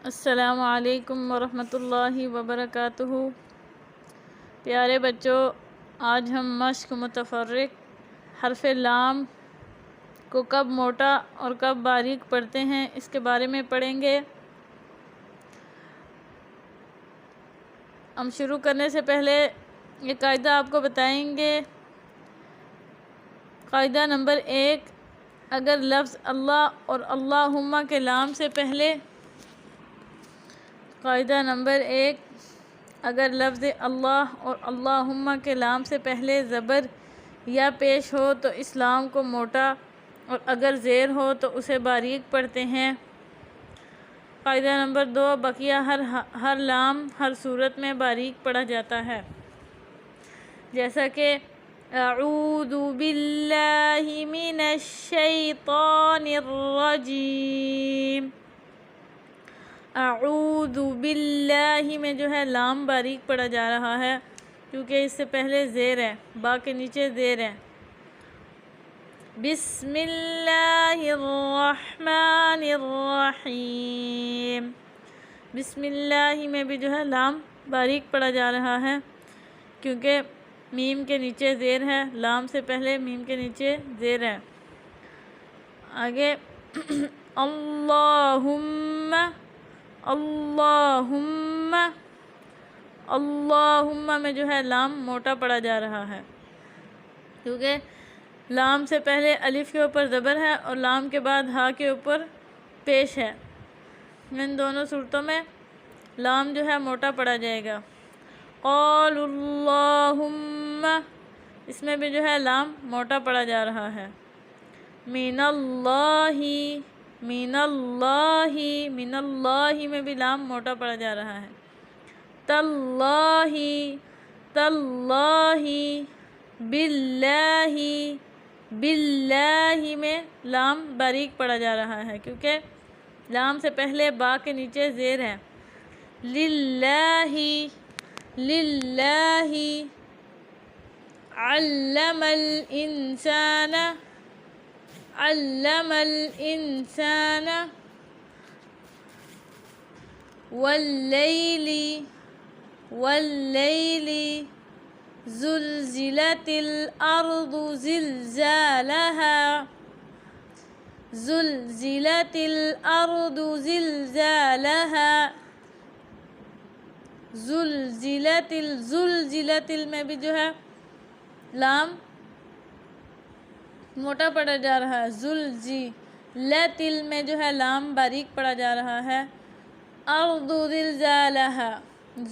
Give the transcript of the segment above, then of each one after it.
السلام علیکم ورحمۃ اللہ وبرکاتہ۔ پیارے بچوں، آج ہم مشق متفرق حرف لام کو کب موٹا اور کب باریک پڑھتے ہیں اس کے بارے میں پڑھیں گے۔ ہم شروع کرنے سے پہلے یہ قاعدہ آپ کو بتائیں گے۔ قاعدہ نمبر 1، اگر لفظ اللہ اور اللہم کے لام سے پہلے قاعدہ نمبر 1، اگر لفظ اللہ اور اللہم کے لام سے پہلے زبر یا پیش ہو تو اس لام کو موٹا اور اگر زیر ہو تو اسے باریک پڑھتے ہیں۔ قاعدہ نمبر 2، بقیہ ہر لام ہر صورت میں باریک پڑھا جاتا ہے، جیسا کہ اعوذ باللہ من الشیطان الرجیم۔ اعوذ باللہ میں جو ہے لام باریک پڑھا جا رہا ہے کیونکہ اس سے پہلے زیر ہے، با کے نیچے زیر ہے۔ بسم اللہ الرحمن الرحیم، بسم اللہ میں بھی جو ہے لام باریک پڑھا جا رہا ہے کیونکہ میم کے نیچے زیر ہے، لام سے پہلے میم کے نیچے زیر ہے۔ آگے اللہم، اللہم، اللہم میں جو ہے لام موٹا پڑھا جا رہا ہے کیونکہ لام سے پہلے الف کے اوپر زبر ہے اور لام کے بعد ہا کے اوپر پیش ہے۔ ان دونوں صورتوں میں لام جو ہے موٹا پڑھا جائے گا۔ قالوا اللہم، اس میں بھی جو ہے لام موٹا پڑھا جا رہا ہے۔ من اللہ، من اللہ، من اللہ میں بھی لام موٹا پڑھا جا رہا ہے۔ تاللہ، تاللہ، باللہ، باللہ میں لام باریک پڑھا جا رہا ہے کیونکہ لام سے پہلے با کے نیچے زیر ہے۔ للہ، للہ، علم الانسان، علم الانسان، واللیل، واللیل، زلزلت الارض زلزالها، زلزلت الارض زلزالها، زلزلت زلزلت میں بھی جو ہے لام موٹا پڑھا جا رہا ہے۔ زلزلت میں جو ہے لام باریک پڑھا جا رہا ہے۔ ارض زلزالها،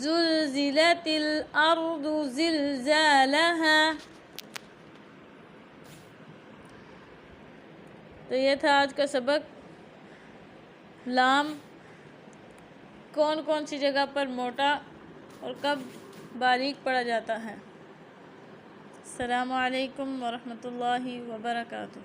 زلزلت الارض زلزالها۔ تو یہ تھا آج کا سبق، لام کون کون سی جگہ پر موٹا اور کب باریک پڑھا جاتا ہے۔ السلام علیکم ورحمۃ اللہ وبرکاتہ۔